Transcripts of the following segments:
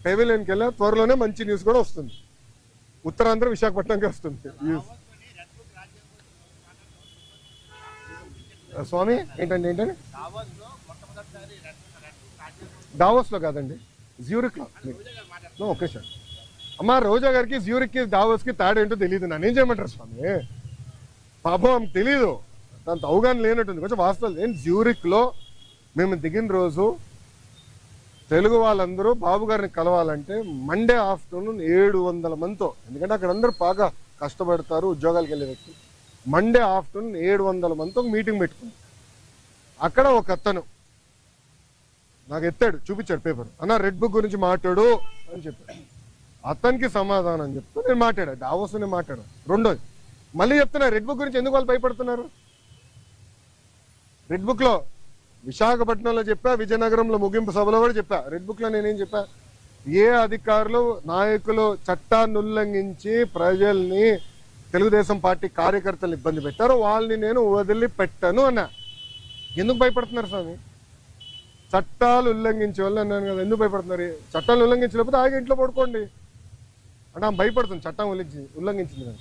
పెవిలియన్కి వెళ్ళా, త్వరలోనే మంచి న్యూస్ కూడా వస్తుంది. ఉత్తరాంధ్ర విశాఖపట్నంకి వస్తుంది న్యూస్. స్వామి ఏంటండి దావోస్లో కాదండి, జ్యూరిక్లో. Okay sir. అమ్మా రోజా గారికి జ్యూరిక్కి దావోస్కి తేడా ఏంటో తెలియదు. నన్ను ఏం చేయమంటారు స్వామి? పాపం తెలీదు, దాంతో అవగాహన లేనట్టుంది. కొంచెం వాస్తవాలు ఏంటి, జ్యూరిక్లో మేము దిగిన రోజు తెలుగు వాళ్ళందరూ బాబు గారిని కలవాలంటే మండే ఆఫ్టర్నూన్ 700 మందితో, ఎందుకంటే అక్కడ అందరూ బాగా కష్టపడతారు ఉద్యోగాలకు వెళ్ళే వ్యక్తులు. మండే ఆఫ్టర్నూన్ 700 మందితో ఒక మీటింగ్ పెట్టుకుంది. అక్కడ ఒక అతను నాకు ఎత్తాడు, చూపించాడు పేపర్, అన్న రెడ్ బుక్ గురించి మాట్లాడు అని చెప్పాడు. అతనికి సమాధానం చెప్తూ నేను మాట్లాడా, డావోస్ నేను మాట్లాడాను. రెండోది మళ్ళీ చెప్తున్నా, రెడ్ బుక్ గురించి ఎందుకు వాళ్ళు భయపడుతున్నారు? రెడ్ బుక్ లో విశాఖపట్నంలో చెప్పా, విజయనగరంలో ముగింపు సభలో కూడా చెప్పా. రెడ్ బుక్ లో నేనేం చెప్పా, ఏ అధికారులు నాయకులు చట్టాన్ని ఉల్లంఘించి ప్రజల్ని, తెలుగుదేశం పార్టీ కార్యకర్తలు ఇబ్బంది పెట్టారో వాళ్ళని నేను వదిలిపెట్టను అన్నా. ఎందుకు భయపడుతున్నారు స్వామి? చట్టాలు ఉల్లంఘించే వాళ్ళు అన్నాను కదా, ఎందుకు భయపడుతున్నారు? చట్టాలు ఉల్లంఘించలేకపోతే ఆగి ఇంట్లో పడుకోండి అంటే ఆమె భయపడుతుంది, చట్టం ఉల్లంఘించింది కదా.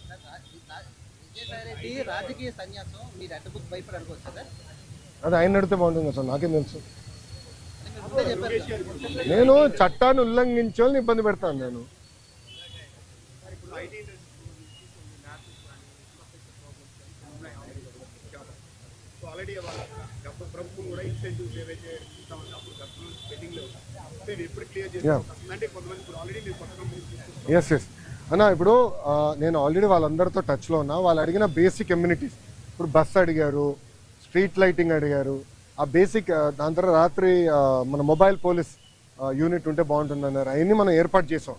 అది ఆయన నడితే బాగుంటుంది కదా సార్, నాకేం తెలుసు. నేను చట్టాన్ని ఉల్లంఘించే వాళ్ళని ఇబ్బంది పెడతాను నేను. ఎస్ ఎస్ అన్న, ఇప్పుడు నేను ఆల్రెడీ వాళ్ళందరితో టచ్లో ఉన్నా. వాళ్ళు అడిగిన బేసిక్ కమ్యూనిటీస్, ఇప్పుడు బస్ అడిగారు, స్ట్రీట్ లైటింగ్ అడిగారు, ఆ బేసిక్. దాని తర్వాత రాత్రి మన మొబైల్ పోలీస్ యూనిట్ ఉంటే బాగుంటుంది అన్నారు. అవన్నీ మనం ఏర్పాటు చేసాం.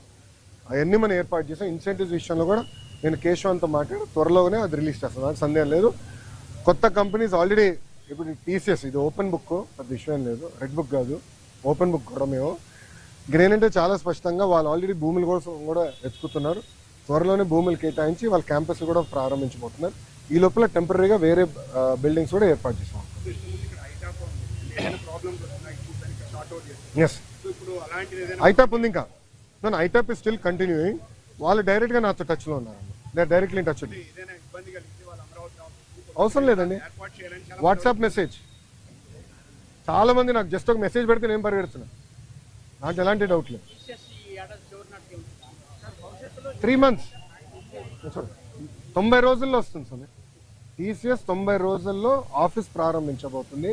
ఇన్సెంటివ్స్ విషయంలో కూడా నేను కేశవంతో మాట్లాడి త్వరలోనే అది రిలీజ్ చేస్తాను, నాకు సందేహం లేదు. కొత్త కంపెనీస్ ఆల్రెడీ, ఇప్పుడు టీసీఎస్ ఇది ఓపెన్ బుక్, పెద్ద విషయం లేదు, రెడ్ బుక్ కాదు, ఓపెన్ బుక్ కూడా. మేము గ్రేనంటే చాలా స్పష్టంగా వాళ్ళు ఆల్రెడీ భూముల కోసం కూడా వెతుకుతున్నారు. త్వరలోనే భూములు కేటాయించి వాళ్ళ క్యాంపస్ కూడా ప్రారంభించబోతున్నారు. ఈ లోపల టెంపరీగా వేరే బిల్డింగ్స్ కూడా ఏర్పాటు చేసాం. ఎస్, ఐటాప్ ఉంది ఇంకా. నన్ను ఐటాప్ ఇస్ స్టిల్ కంటిన్యూయింగ్. వాళ్ళు డైరెక్ట్గా నాతో టచ్లో ఉన్నారు, డైరెక్ట్లీ టచ్ ఉంది. అవసరం లేదండి, వాట్సాప్ మెసేజ్. చాలా మంది నాకు జస్ట్ ఒక మెసేజ్ పెడితే నేను పరిగెడుతున్నా, నాకు ఎలాంటి డౌట్ లేదు. 3 months 90 రోజుల్లో వస్తుంది సార్. టీసీఎస్ 90 రోజుల్లో ఆఫీస్ ప్రారంభించబోతుంది.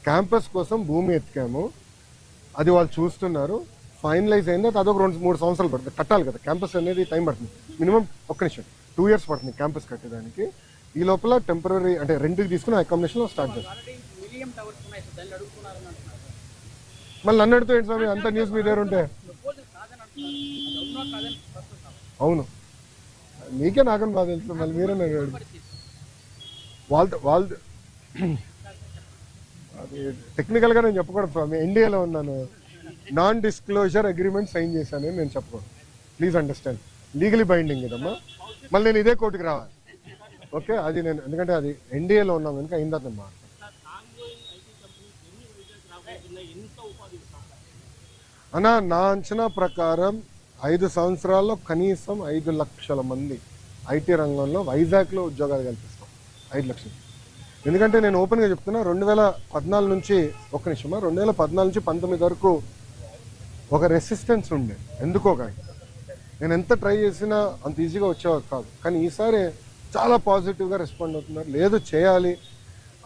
క్యాంపస్ కోసం భూమి ఎత్తికాము, అది వాళ్ళు చూస్తున్నారు. ఫైనలైజ్ అయింది, అదొక 2-3 సంవత్సరాలు పడుతుంది. కట్టాలి కదా, క్యాంపస్ అనేది టైం పడుతుంది. మినిమం 2 years పడుతుంది క్యాంపస్ కట్టేదానికి. ఈ లోపల టెంపరీ అంటే రెంట్కి తీసుకుని అకామిడేషన్లో స్టార్ట్ చేస్తాం. మళ్ళీ నన్ను అడుగుతూ ఏంటి స్వామి, అంత న్యూస్ మీ దగ్గర ఉంటే? అవును, మీకే నాకని బాగా తెలుసు, మళ్ళీ మీరే అడిగాడు. వాళ్ళ అది టెక్నికల్గా నేను చెప్పకూడదు స్వామి, ఎన్డీఏలో ఉన్నాను, నాన్ డిస్క్లోజర్ అగ్రిమెంట్ సైన్ చేశాను నేను చెప్పకూడదు. ప్లీజ్ అండర్స్టాండ్, లీగలీ బైండింగ్ ఇదమ్మా. మళ్ళీ నేను ఇదే కోర్టుకి రావాలి. ఓకే, అది నేను ఎందుకంటే అది ఎన్డీఏలో ఉన్నాం కనుక అయిందమ్మా. అన్న, నా అంచనా ప్రకారం 5 సంవత్సరాల్లో కనీసం 5 లక్షల మంది ఐటీ రంగంలో వైజాగ్లో ఉద్యోగాలు కల్పిస్తాం. 5 లక్షలు. ఎందుకంటే నేను ఓపెన్గా చెప్తున్నా, 2014 నుంచి 2014 నుంచి 19 వరకు ఒక రెసిస్టెన్స్ ఉండే, ఎందుకో కానీ నేను ఎంత ట్రై చేసినా అంత ఈజీగా వచ్చేవారు కాదు. కానీ ఈసారి చాలా పాజిటివ్గా రెస్పాండ్ అవుతున్నారు. లేదు చేయాలి,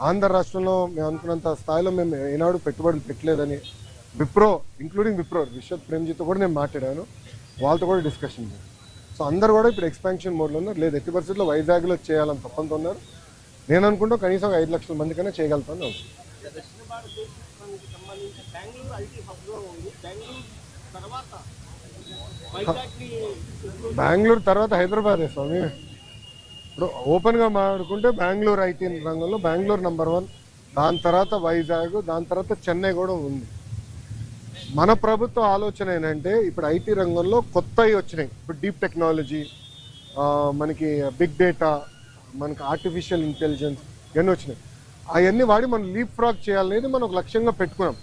ఆంధ్ర రాష్ట్రంలో మేము అనుకున్నంత స్థాయిలో మేము ఏనాడు పెట్టుబడులు పెట్టలేదని విప్రో, ఇంక్లూడింగ్ విప్రో, విశ్వత్ ప్రేమ్జీతో కూడా నేను మాట్లాడాను, వాళ్ళతో కూడా డిస్కషన్ చేశాను. సో అందరు కూడా ఇప్పుడు ఎక్స్పాన్షన్ మోడ్లో ఉన్నారు. లేదు ఎట్టి పరిస్థితుల్లో వైజాగ్లో చేయాలని తప్పంతో ఉన్నారు. నేను అనుకుంటా కనీసం 5 లక్షల మందికైనా చేయగలుగుతాను. బెంగళూరు తర్వాత హైదరాబాదే స్వామి. ఇప్పుడు ఓపెన్గా మాట్లాడుకుంటే బెంగళూరు ఐటీ రంగంలో బెంగళూరు నెంబర్ 1, దాని తర్వాత వైజాగ్, దాని తర్వాత చెన్నై కూడా ఉంది. మన ప్రభుత్వ ఆలోచన ఏంటంటే ఇప్పుడు ఐటీ రంగంలో కొత్తవి వచ్చినాయి. ఇప్పుడు డీప్ టెక్నాలజీ, మనకి బిగ్ డేటా, మనకి ఆర్టిఫిషియల్ ఇంటెలిజెన్స్ ఇవన్నీ వచ్చినాయి. అవన్నీ వాడి మనం లీప్ ఫ్రాగ్ చేయాలనేది మనం ఒక లక్ష్యంగా పెట్టుకున్నాం.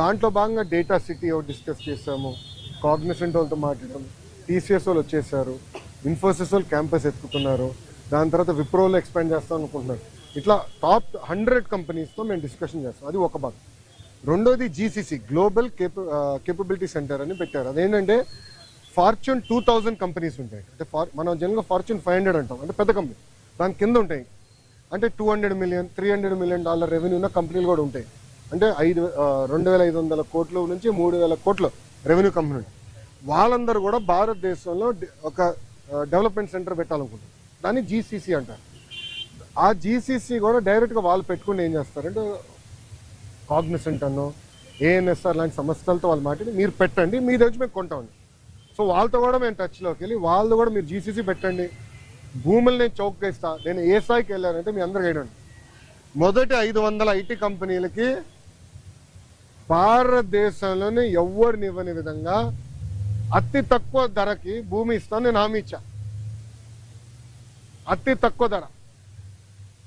దాంట్లో భాగంగా డేటా సిటీ ఒకటి డిస్కస్ చేసాము, కాగ్నిసెంట్ వాళ్ళతో మాట్లాడడం, టీసీఎస్ వాళ్ళు వచ్చేసారు, ఇన్ఫోసిస్ వాళ్ళు క్యాంపస్ ఎత్తుకుతున్నారు, దాని తర్వాత విప్రోలో ఎక్స్పాండ్ చేస్తాం అనుకుంటున్నారు. ఇట్లా టాప్ 100 కంపెనీస్తో మేము డిస్కషన్ చేస్తాం. అది ఒక భాగం. రెండోది జీసీసీ, గ్లోబల్ కేపబిలిటీ సెంటర్ అని పెట్టారు. అదేంటంటే ఫార్చ్యూన్ 2000 కంపెనీస్ ఉంటాయి. అంటే మనం జనరల్గా ఫార్చ్యూన్ 500 అంటాం, అంటే పెద్ద కంపెనీ. దాని కింద ఉంటాయి అంటే $200 మిలియన్ $300 మిలియన్ రెవెన్యూ ఉన్న కంపెనీలు కూడా ఉంటాయి. అంటే 2,500 కోట్ల నుంచి 3,000 కోట్ల రెవెన్యూ కంపెనీ. వాళ్ళందరూ కూడా భారతదేశంలో ఒక డెవలప్మెంట్ సెంటర్ పెట్టాలనుకుంటారు. దాన్ని జీసీసీ అంటారు. ఆ జీసీసీ కూడా డైరెక్ట్గా వాళ్ళు పెట్టుకుని ఏం చేస్తారంటే కాగ్నిసెంట్ అన్నో ఏఎన్ఎస్ఆర్ లాంటి సంస్థలతో వాళ్ళు మాట్లాడి మీరు పెట్టండి, మీ దగ్గర మేము కొంటామండి. సో వాళ్ళతో కూడా మేము టచ్లోకి వెళ్ళి వాళ్ళు కూడా మీరు జీసీసీ పెట్టండి, భూములు నేను చౌకగా ఇస్తా. నేను ఏ స్థాయికి వెళ్ళానంటే మీ అందరికి ఏంటండి, మొదటి 500 ఐటీ కంపెనీలకి భారతదేశంలోనే ఎవరిని ఇవ్వని విధంగా అతి తక్కువ ధరకి భూమి ఇస్తాను నేను హామీ ఇచ్చా. అతి తక్కువ ధర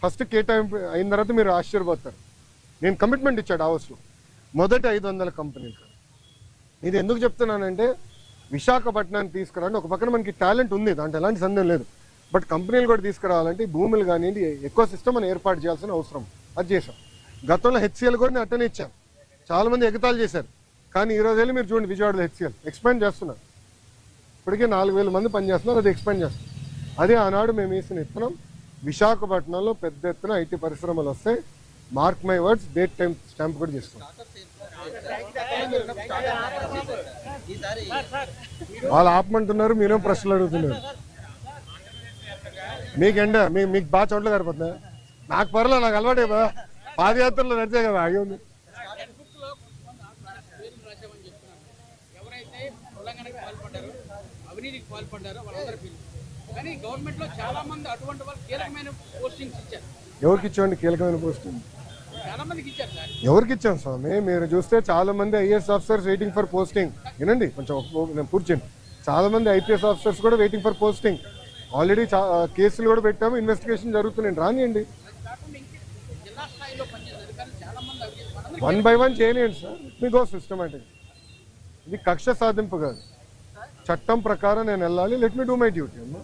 ఫస్ట్ కేటాయింపు అయిన తర్వాత మీరు ఆశ్చర్యపోతారు. నేను కమిట్మెంట్ ఇచ్చా డావోస్లో మొదటి 500 కంపెనీలు. ఇది ఎందుకు చెప్తున్నానంటే విశాఖపట్నాన్ని తీసుకురాండి. ఒక పక్కన మనకి టాలెంట్ ఉంది, దాంట్లో ఎలాంటి సందేహం లేదు. బట్ కంపెనీలు కూడా తీసుకురావాలంటే భూములు కానివ్వండి, ఎక్కువ సిస్టమ్ మనం ఏర్పాటు చేయాల్సిన అవసరం. అది చేసాం. గతంలో హెచ్సిఎల్ కూడా నేను అట్టనే ఇచ్చాను. చాలామంది ఎగతాలు చేశారు. కానీ ఈరోజు వెళ్ళి మీరు చూడండి, విజయవాడలో హెచ్సిఎల్ ఎక్స్పాండ్ చేస్తున్నారు. ఇప్పటికే 4,000 మంది పనిచేస్తున్నారు, అది ఎక్స్పాండ్ చేస్తున్నారు. అదే ఆనాడు మేము వేసిన ఇత్తనం. విశాఖపట్నంలో పెద్ద ఎత్తున ఐటీ పరిశ్రమలు వస్తాయి. Mark my words, date time stamp కూడా చేస్తాం. వాళ్ళు ఆపమంటున్నారు, మీరేం ప్రశ్నలు అడుగుతున్నారు. మీకేంటే మీకు బాగా చోట్ల సరిపోతుందా? నాకు పర్లేదు, నాకు అలవాటే బా, పాదయాత్రలో నడిచే కదా ఆగి ఉంది. ఎవరికి ఇచ్చామండి కీలకమైన పోస్టింగ్? ఎవరికి ఇచ్చాం స్వామి? మీరు చూస్తే చాలా మంది IAS officers waiting for posting. వినండి కొంచెం, నేను పూర్తి చేయండి. చాలా మంది ఐపీఎస్ ఆఫీసర్స్ కూడా వెయిటింగ్ ఫర్ పోస్టింగ్. ఆల్రెడీ కేసులు కూడా పెట్టాము, ఇన్వెస్టిగేషన్ జరుగుతున్నాయి. రానియండి, 1 by 1 చేయలేండి సార్. మీకు సిస్టమేటిక్. ఇది కక్ష సాధింపు కాదు, చట్టం ప్రకారం నేను వెళ్ళాలి. Let me do my duty అమ్మా.